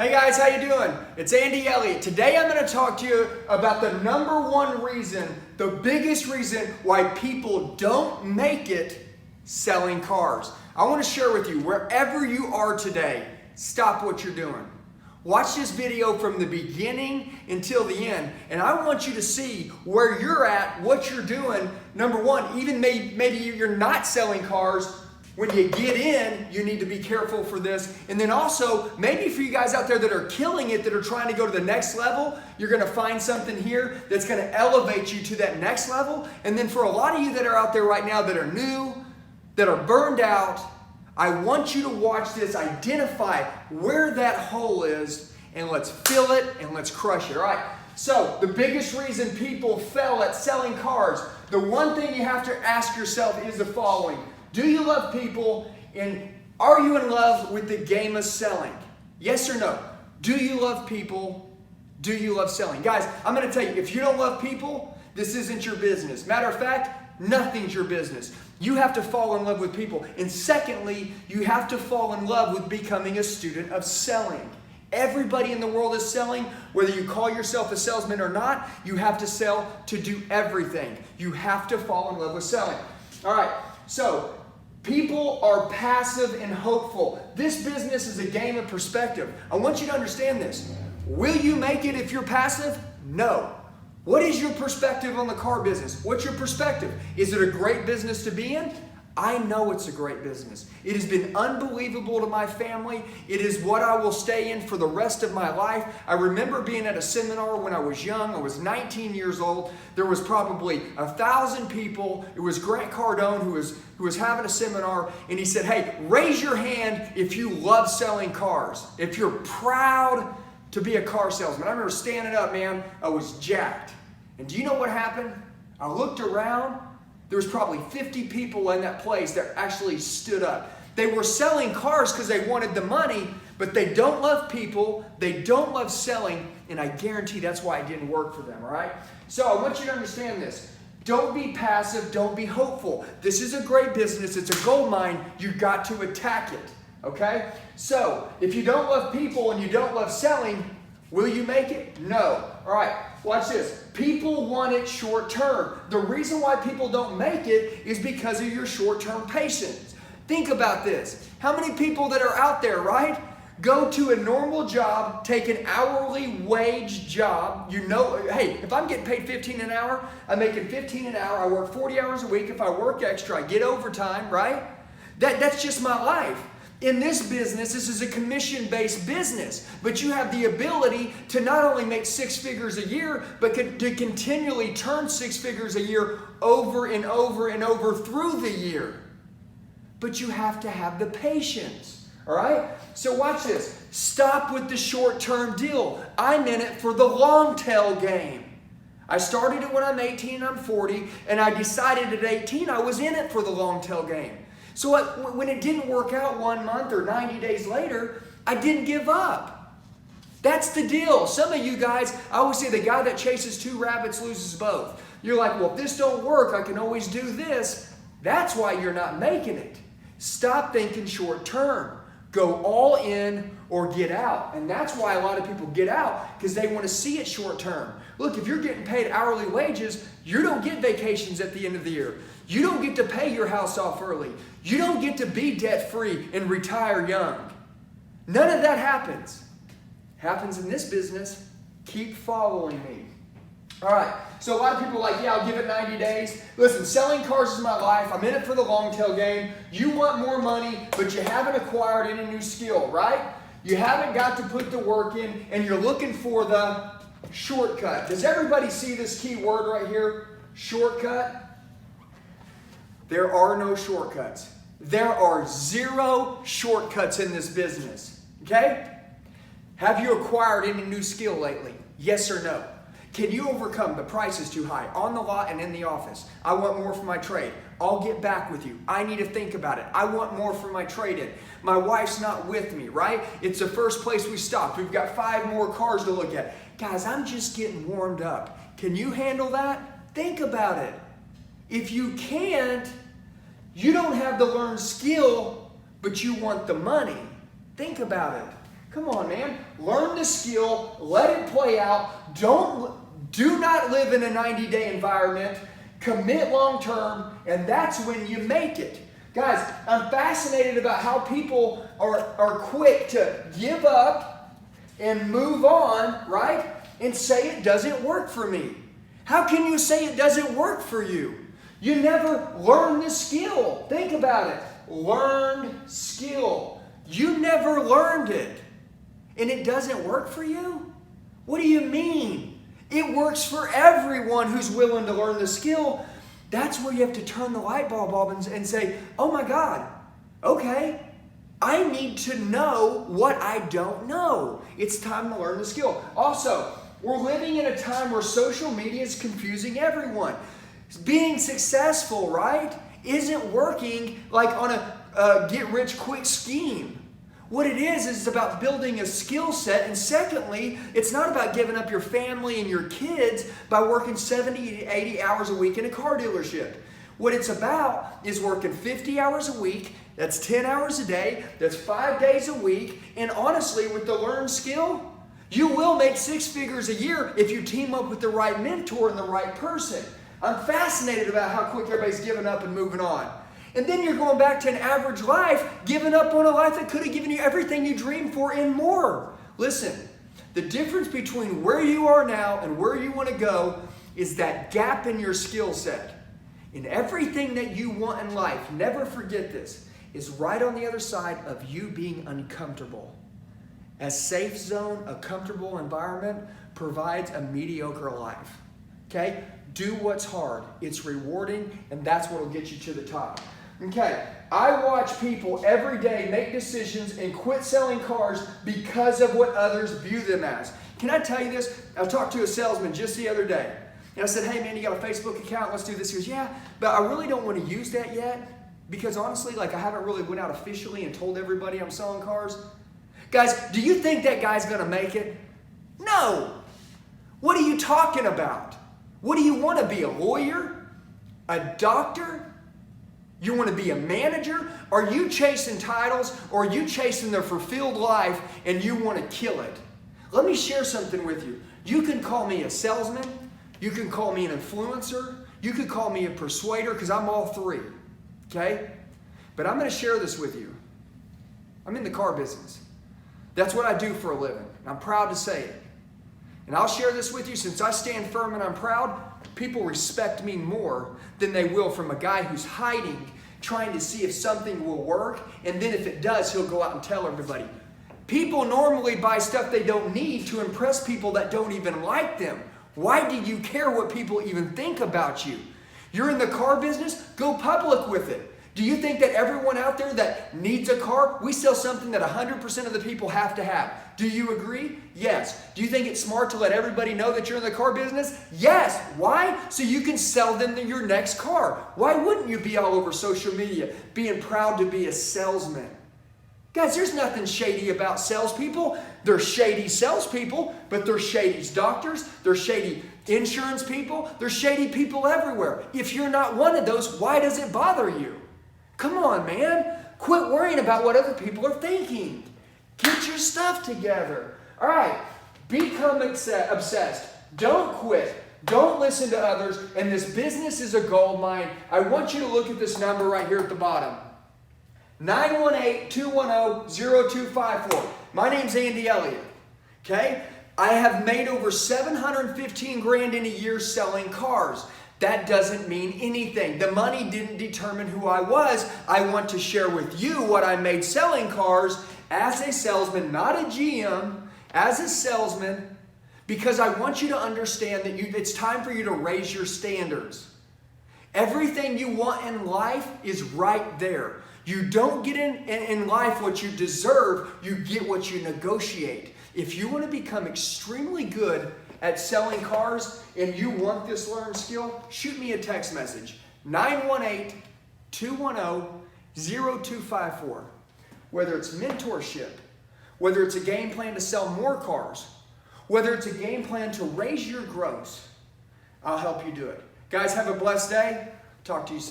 Hey guys, how you doing? It's Andy Elliott. Today I'm going to talk to you about the number one reason, the biggest reason why people don't make it selling cars. I want to share with you, wherever you are today, stop what you're doing. Watch this video from the beginning until the end, and I want you to see where you're at, what you're doing. Number one, even maybe you're not selling cars. When you get in, you need to be careful for this. And then also, maybe for you guys out there that are killing it, that are trying to go to the next level, you're going to find something here that's going to elevate you to that next level. And then for a lot of you that are out there right now that are new, that are burned out, I want you to watch this, identify where that hole is, and let's fill it and let's crush it. All right. So the biggest reason people fail at selling cars, the one thing you have to ask yourself is the following. Do you love people, and are you in love with the game of selling? Yes or no? Do you love people? Do you love selling? Guys, I'm going to tell you, if you don't love people, this isn't your business. Matter of fact, nothing's your business. You have to fall in love with people. And secondly, you have to fall in love with becoming a student of selling. Everybody in the world is selling. Whether you call yourself a salesman or not, you have to sell to do everything. You have to fall in love with selling. All right, so people are passive and hopeful. This business is a game of perspective. I want you to understand this. Will you make it if you're passive? No. What is your perspective on the car business? What's your perspective? Is it a great business to be in? I know it's a great business. It has been unbelievable to my family. It is what I will stay in for the rest of my life. I remember being at a seminar when I was young. I was 19 years old. There was probably 1,000 people. It was Grant Cardone who was having a seminar, and he said, hey, raise your hand if you love selling cars, if you're proud to be a car salesman. I remember standing up, man. I was jacked. And do you know what happened? I looked around. There was probably 50 people in that place that actually stood up. They were selling cars because they wanted the money, but they don't love people. They don't love selling, and I guarantee that's why it didn't work for them, all right? So I want you to understand this. Don't be passive. Don't be hopeful. This is a great business. It's a gold mine. You've got to attack it, okay? So if you don't love people and you don't love selling, will you make it? No. All right, watch this. People want it short term. The reason why people don't make it is because of your short-term patience. Think about this. How many people that are out there, right, go to a normal job, take an hourly wage job. You know, hey, if I'm getting paid $15 an hour, I'm making $15 an hour. I work 40 hours a week. If I work extra, I get overtime, right? That's just my life. In this business, this is a commission-based business, but you have the ability to not only make 6 figures a year, but to continually turn 6 figures a year over and over and over through the year. But you have to have the patience, all right? So watch this. Stop with the short-term deal. I'm in it for the long-tail game. I started it when I'm 18 and I'm 40, and I decided at 18 I was in it for the long-tail game. So when it didn't work out 1 month or 90 days later, I didn't give up. That's the deal. Some of you guys, I always say the guy that chases 2 rabbits loses both. You're like, well, if this don't work, I can always do this. That's why you're not making it. Stop thinking short term. Go all in or get out. And that's why a lot of people get out, because they want to see it short term. Look, if you're getting paid hourly wages, you don't get vacations at the end of the year. You don't get to pay your house off early. You don't get to be debt-free and retire young. None of that happens. Happens in this business. Keep following me. All right, so a lot of people are like, yeah, I'll give it 90 days. Listen, selling cars is my life. I'm in it for the long tail game. You want more money, but you haven't acquired any new skill, right? You haven't got to put the work in, and you're looking for the shortcut. Does everybody see this key word right here? Shortcut? There are no shortcuts. There are 0 shortcuts in this business, okay? Have you acquired any new skill lately? Yes or no? Can you overcome the price is too high on the lot and in the office? I want more for my trade. I'll get back with you. I need to think about it. I want more for my trade-in. My wife's not with me, right? It's the first place we stopped. We've got 5 more cars to look at. Guys, I'm just getting warmed up. Can you handle that? Think about it. If you can't, you don't have the learned skill, but you want the money. Think about it. Come on, man. Learn the skill, let it play out. Do not live in a 90-day environment. Commit long term, and that's when you make it. Guys, I'm fascinated about how people are quick to give up and move on, right? And say it doesn't work for me. How can you say it doesn't work for you? You never learned the skill. Think about it. Learned skill. You never learned it. And it doesn't work for you? What do you mean? It works for everyone who's willing to learn the skill. That's where you have to turn the light bulb on and say, oh my God, okay, I need to know what I don't know. It's time to learn the skill. Also, we're living in a time where social media is confusing everyone. Being successful, right, isn't working like on a get-rich-quick scheme. What it is about building a skill set, and secondly, it's not about giving up your family and your kids by working 70 to 80 hours a week in a car dealership. What it's about is working 50 hours a week, that's 10 hours a day, that's 5 days a week, and honestly, with the learned skill, you will make 6 figures a year if you team up with the right mentor and the right person. I'm fascinated about how quick everybody's giving up and moving on. And then you're going back to an average life, giving up on a life that could have given you everything you dreamed for and more. Listen, the difference between where you are now and where you want to go is that gap in your skill set. And everything that you want in life, never forget this, is right on the other side of you being uncomfortable. A safe zone, a comfortable environment provides a mediocre life. Okay? Do what's hard. It's rewarding, and that's what will get you to the top. Okay, I watch people every day make decisions and quit selling cars because of what others view them as. Can I tell you this? I talked to a salesman just the other day, and I said, hey man, you got a Facebook account? Let's do this. He goes, yeah, but I really don't want to use that yet because honestly, I haven't really went out officially and told everybody I'm selling cars. Guys, do you think that guy's going to make it? No. What are you talking about? What do you want to be, a lawyer? A doctor? You want to be a manager? Are you chasing titles, or are you chasing the fulfilled life and you want to kill it? Let me share something with you. You can call me a salesman. You can call me an influencer. You could call me a persuader, because I'm all three. Okay? But I'm going to share this with you. I'm in the car business. That's what I do for a living. I'm proud to say it. And I'll share this with you. Since I stand firm and I'm proud, people respect me more than they will from a guy who's hiding, trying to see if something will work, and then if it does, he'll go out and tell everybody. People normally buy stuff they don't need to impress people that don't even like them. Why do you care what people even think about you? You're in the car business, go public with it. Do you think that everyone out there that needs a car, we sell something that 100% of the people have to have? Do you agree? Yes. Do you think it's smart to let everybody know that you're in the car business? Yes. Why? So you can sell them your next car. Why wouldn't you be all over social media being proud to be a salesman? Guys, there's nothing shady about salespeople. They're shady salespeople, but they're shady doctors, they're shady insurance people, they're shady people everywhere. If you're not one of those, why does it bother you? Come on, man. Quit worrying about what other people are thinking. Get your stuff together. All right. Become obsessed. Don't quit. Don't listen to others. And this business is a gold mine. I want you to look at this number right here at the bottom. 918-210-0254. My name's Andy Elliott. Okay? I have made over $715,000 in a year selling cars. That doesn't mean anything. The money didn't determine who I was. I want to share with you what I made selling cars as a salesman, not a GM, as a salesman, because I want you to understand that it's time for you to raise your standards. Everything you want in life is right there. You don't get in life what you deserve, you get what you negotiate. If you want to become extremely good at selling cars and you want this learned skill, shoot me a text message, 918-210-0254. Whether it's mentorship, whether it's a game plan to sell more cars, whether it's a game plan to raise your gross, I'll help you do it. Guys, have a blessed day. Talk to you soon.